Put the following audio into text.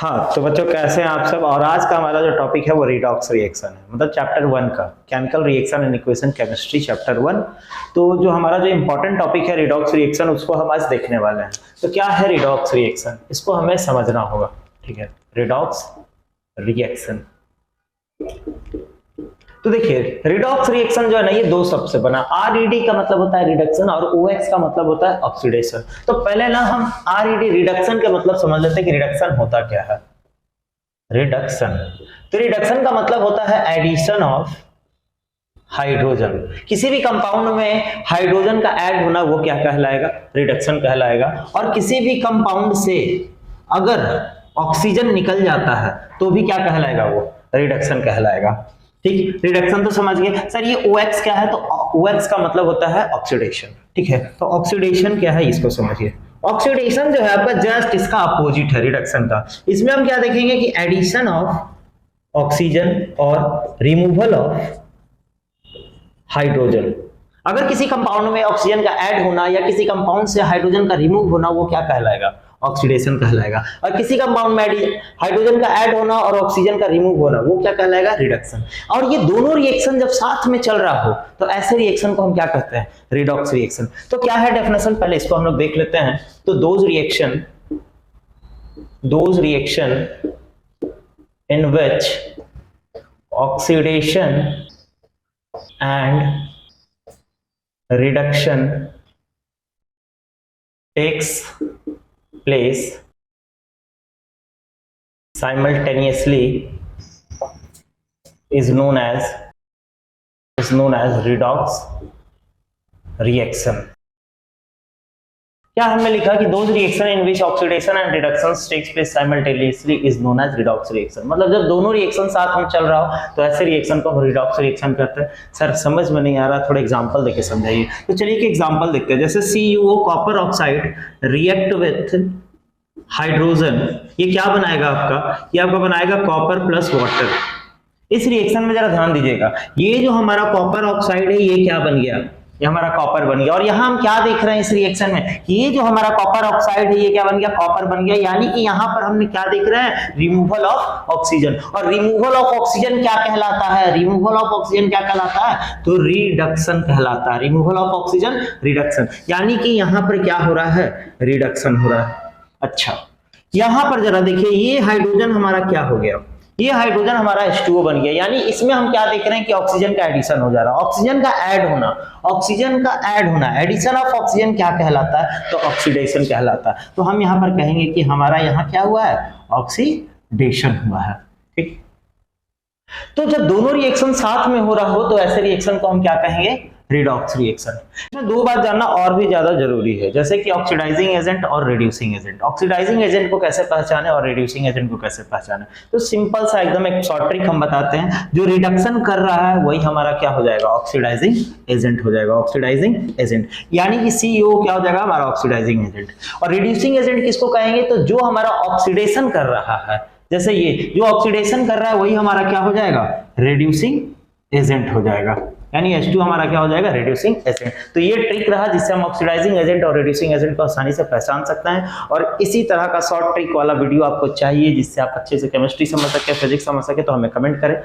हाँ तो बच्चों कैसे हैं आप सब। और आज का हमारा जो टॉपिक है वो रिडॉक्स रिएक्शन है, मतलब चैप्टर 1 का chemical reaction and equation chemistry chapter 1। तो जो हमारा जो इंपॉर्टेंट टॉपिक है रिडॉक्स रिएक्शन, उसको हम आज देखने वाले हैं। तो क्या है रिडॉक्स रिएक्शन, इसको हमें समझना होगा। ठीक है, रिडॉक्स रिएक्शन। तो देखिए रिडॉक्स रिएक्शन जो है ना, ये दो शब्द से बना। RED का मतलब होता है रिडक्शन और OX का मतलब होता है ऑक्सीडेशन। तो पहले ना हम RED रिडक्शन के मतलब समझ लेते हैं कि रिडक्शन होता क्या है। रिडक्शन, तो रिडक्शन का मतलब होता है एडिशन ऑफ हाइड्रोजन। किसी भी कंपाउंड में हाइड्रोजन का ऐड होना वो क्या कहलाएगा, रिडक्शन कहलाएगा। और किसी भी कंपाउंड से अगर ऑक्सीजन निकल जाता है तो भी क्या कहलाएगा, वो रिडक्शन कहलाएगा। ठीक, रिडक्शन तो समझ गए सर। ये OX क्या है, तो OX का मतलब होता है ऑक्सीडेशन। ठीक है, तो ऑक्सीडेशन क्या है इसको समझिए। ऑक्सीडेशन जो है आपका जस्ट इसका अपोजिट है रिडक्शन का। इसमें हम क्या देखेंगे कि एडिशन ऑफ ऑक्सीजन और रिमूवल ऑफ हाइड्रोजन। अगर किसी कंपाउंड में ऑक्सीजन का ऐड होना या किसी कंपाउंड से हाइड्रोजन का रिमूव होना वो क्या कहलाएगा, ऑक्सीडेशन कहलाएगा। और किसी कंपाउंड में हाइड्रोजन का ऐड होना और ऑक्सीजन का रिमूव होना वो क्या कहलाएगा, रिडक्शन। और ये दोनों रिएक्शन जब साथ में चल रहा हो तो ऐसे रिएक्शन को हम क्या कहते हैं, रिडॉक्स रिएक्शन। तो क्या है डेफिनेशन, पहले इसको हम लोग देख लेते हैं। तो those reaction in which oxidation and reduction takes place simultaneously is known as redox reaction। क्या हमने लिखा कि those reaction in which oxidation and reduction takes place simultaneously is known as redox reaction. मतलब जब दोनों रिएक्शन साथ में चल रहा हो तो ऐसे रिएक्शन को हम रिडॉक्स रिएक्शन कहते हैं। सर समझ में नहीं आ रहा, थोड़ा एग्जांपल देके समझाइए। तो चलिए कि एग्जांपल देखते हैं। जैसे CuO copper oxide react with hydrogen, ये क्या बनाएगा आपका, ये आपका बनाएगा कॉपर प्लस वाटर। इस रिएक्शन में जरा ध्यान दीजिएगा, ये जो हमारा कॉपर ऑक्साइड है ये क्या बन गया, ये हमारा कॉपर बन गया। और यहाँ हम क्या देख रहे हैं इस रिएक्शन में, ये जो हमारा कॉपर ऑक्साइड है ये क्या बन गया, कॉपर बन गया। यानी कि यहाँ पर हमने क्या देख रहे हैं, रिमूवल ऑफ ऑक्सीजन। और रिमूवल ऑफ ऑक्सीजन क्या कहलाता है, रिमूवल ऑफ ऑक्सीजन क्या कहलाता है, तो रिडक्शन कहलाता है। रिमूवल ऑफ ऑक्सीजन रिडक्शन, यानी कि यहाँ पर क्या हो रहा है, रिडक्शन हो रहा है। अच्छा यहाँ पर जरा देखिए, ये हाइड्रोजन हमारा क्या हो गया, ये हाइड्रोजन हमारा H2O बन गया। यानी इसमें हम क्या देख रहे हैं कि ऑक्सीजन का एडिशन हो जा रहा है, ऑक्सीजन का ऐड होना, ऑक्सीजन का ऐड होना। एडिशन ऑफ ऑक्सीजन क्या कहलाता है, तो ऑक्सीडेशन कहलाता है। तो हम यहाँ पर कहेंगे कि हमारा यहाँ क्या हुआ है, ऑक्सीडेशन हुआ है। ठीक, तो जब दोनों रिएक्शन साथ में हो रहा हो तो ऐसे रिएक्शन को हम क्या कहेंगे, रिडॉक्स रिएक्शन। इसमें दो बात जानना और भी ज्यादा जरूरी है, जैसे कि ऑक्सीडाइजिंग एजेंट और रिड्यूसिंग एजेंट। ऑक्सीडाइजिंग एजेंट को कैसे पहचाने और रिड्यूसिंग एजेंट को कैसे पहचाने, तो सिंपल सा एकदम एक शॉर्ट ट्रिक हम बताते हैं। जो रिडक्शन कर रहा है वही हमारा क्या हो जाएगा, ऑक्सीडाइजिंग एजेंट हो जाएगा, ऑक्सीडाइजिंग एजेंट। यानी कि CuO क्या हो जाएगा, हमारा ऑक्सीडाइजिंग एजेंट। और रिड्यूसिंग एजेंट किसको कहेंगे, तो जो हमारा ऑक्सीडेशन कर रहा है, जैसे ये जो ऑक्सीडेशन कर रहा है वही हमारा क्या हो जाएगा, रिड्यूसिंग एजेंट हो जाएगा। यानी H2 हमारा क्या हो जाएगा, रिड्यूसिंग एजेंट। तो ये ट्रिक रहा जिससे हम ऑक्सीडाइजिंग एजेंट और रिड्यूसिंग एजेंट को आसानी से पहचान सकते हैं। और इसी तरह का शॉर्ट ट्रिक वाला वीडियो आपको चाहिए जिससे आप अच्छे से केमिस्ट्री समझ सके, फिजिक्स समझ सके, तो हमें कमेंट करें।